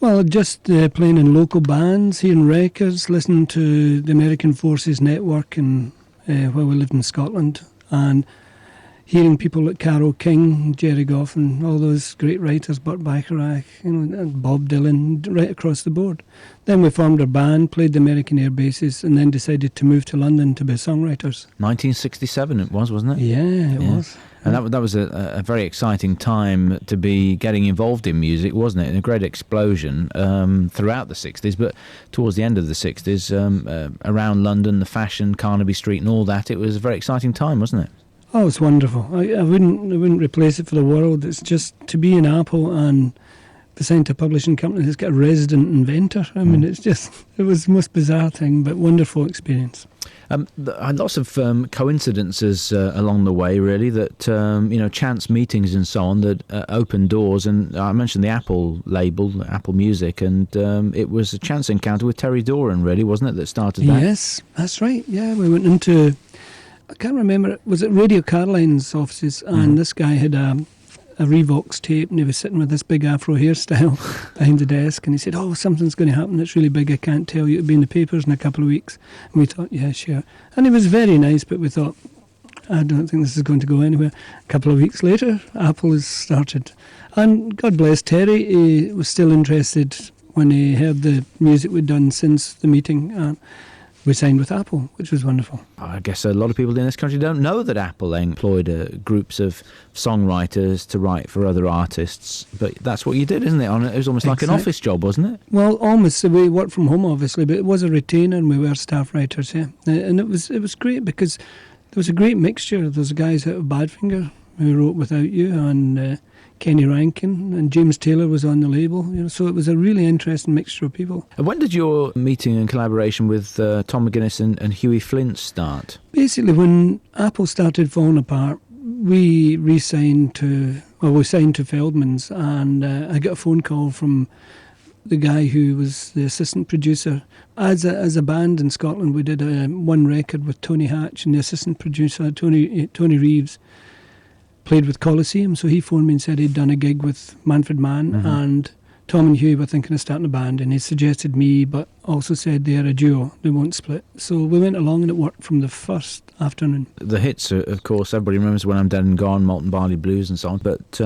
Well, just playing in local bands, hearing records, listening to the American Forces Network and while we lived in Scotland, and hearing people like Carole King, Jerry Goff, and all those great writers, Burt Bacharach, and Bob Dylan, right across the board. Then we formed our band, played the American air bases, and then decided to move to London to be songwriters. 1967 it was, wasn't it? Yeah, it was. And that was a very exciting time to be getting involved in music, wasn't it? And a great explosion throughout the 60s, but towards the end of the 60s, around London, the fashion, Carnaby Street and all that, it was a very exciting time, wasn't it? Oh, it's wonderful. I wouldn't replace it for the world. It's just to be in Apple and be signed to a publishing company that's got a resident inventor. I mean, it was the most bizarre thing, but wonderful experience. Lots of coincidences along the way, really, that, chance meetings and so on that opened doors. And I mentioned the Apple label, Apple Music, and it was a chance encounter with Terry Doran, really, wasn't it, that started that? Yes, that's right. Yeah, we went into, I can't remember, was it Radio Caroline's offices, and this guy had a Revox tape, and he was sitting with this big afro hairstyle behind the desk, and he said, "Oh, something's going to happen that's really big, I can't tell you, it'll be in the papers in a couple of weeks." And we thought, yeah, sure. And he was very nice, but we thought, I don't think this is going to go anywhere. A couple of weeks later, Apple has started. And God bless Terry, he was still interested when he heard the music we'd done since the meeting, and we signed with Apple, which was wonderful. I guess a lot of people in this country don't know that Apple employed groups of songwriters to write for other artists, but that's what you did, isn't it? It was almost like an office job, wasn't it? Well, almost. We worked from home, obviously, but it was a retainer, and we were staff writers, yeah. And it was great because there was a great mixture. There was guys out of Badfinger who wrote Without You, and Kenny Rankin, and James Taylor was on the label, so it was a really interesting mixture of people. And when did your meeting and collaboration with Tom McGuinness and Huey Flint start? Basically, when Apple started falling apart, we signed to Feldman's, and I got a phone call from the guy who was the assistant producer. As a band in Scotland, we did one record with Tony Hatch, and the assistant producer, Tony Reeves, played with Coliseum, so he phoned me and said he'd done a gig with Manfred Mann, and Tom and Huey were thinking of starting a band, and he suggested me, but also said they're a duo, they won't split. So we went along, and it worked from the first afternoon. The hits, of course, everybody remembers When I'm Dead and Gone, Malt and Barley Blues and so on, but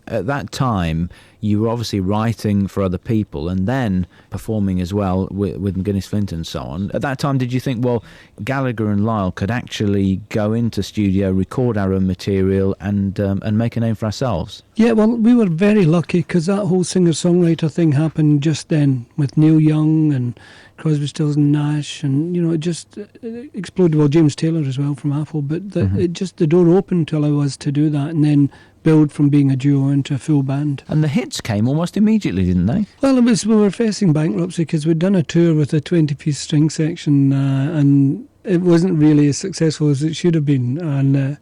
at that time you were obviously writing for other people and then performing as well with McGuinness Flint and so on. At that time, did you think, well, Gallagher and Lyle could actually go into studio, record our own material and make a name for ourselves? Yeah, well, we were very lucky because that whole singer-songwriter thing happened just then with Neil Young and Crosby, Stills and Nash, and it just exploded. Well, James Taylor as well from Apple, but the door opened till I was to do that, and then build from being a duo into a full band. And the hits came almost immediately, didn't they? Well, we were facing bankruptcy because we'd done a tour with a 20-piece string section, and it wasn't really as successful as it should have been, and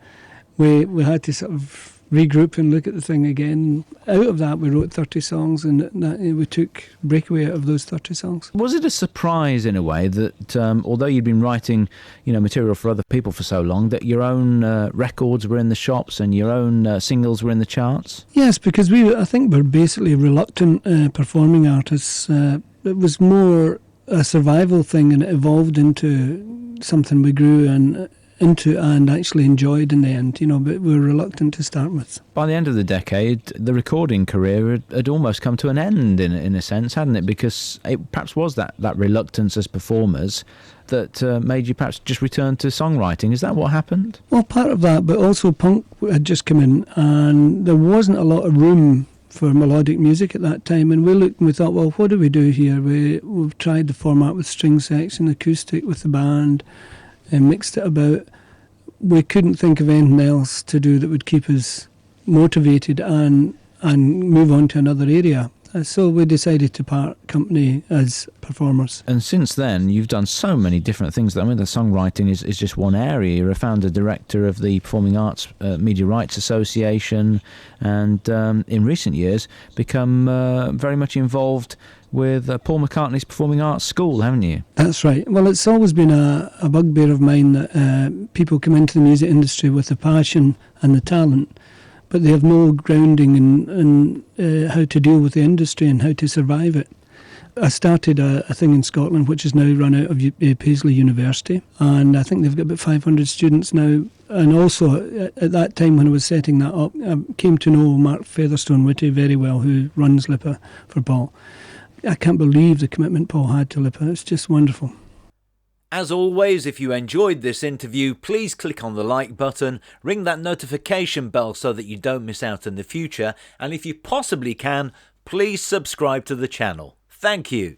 we had to sort of regroup and look at the thing again. Out of that, we wrote 30 songs, and we took Breakaway out of those 30 songs. Was it a surprise in a way that, although you'd been writing, material for other people for so long, that your own records were in the shops and your own singles were in the charts? Yes, because I think we're basically reluctant performing artists. It was more a survival thing, and it evolved into something we grew into and actually enjoyed in the end, but we were reluctant to start with. By the end of the decade, the recording career had almost come to an end in a sense, hadn't it? Because it perhaps was that reluctance as performers that made you perhaps just return to songwriting. Is that what happened? Well, part of that, but also punk had just come in, and there wasn't a lot of room for melodic music at that time, and we looked and we thought, well, what do we do here? We've tried the format with string section, acoustic with the band, and mixed it about. We couldn't think of anything else to do that would keep us motivated and move on to another area. So we decided to part company as performers. And since then, you've done so many different things. I mean, the songwriting is just one area. You're a founder director of the Performing Arts Media Rights Association, and in recent years become very much involved with Paul McCartney's Performing Arts School, haven't you? That's right. Well, it's always been a bugbear of mine that people come into the music industry with the passion and the talent, but they have no grounding in how to deal with the industry and how to survive it. I started a thing in Scotland which is now run out of Paisley University, and I think they've got about 500 students now. And also, at that time when I was setting that up, I came to know Mark Featherstone-Whitty very well, who runs LIPA for Paul. I can't believe the commitment Paul had to LIPA. It's just wonderful. As always, if you enjoyed this interview, please click on the like button, ring that notification bell so that you don't miss out in the future, and if you possibly can, please subscribe to the channel. Thank you.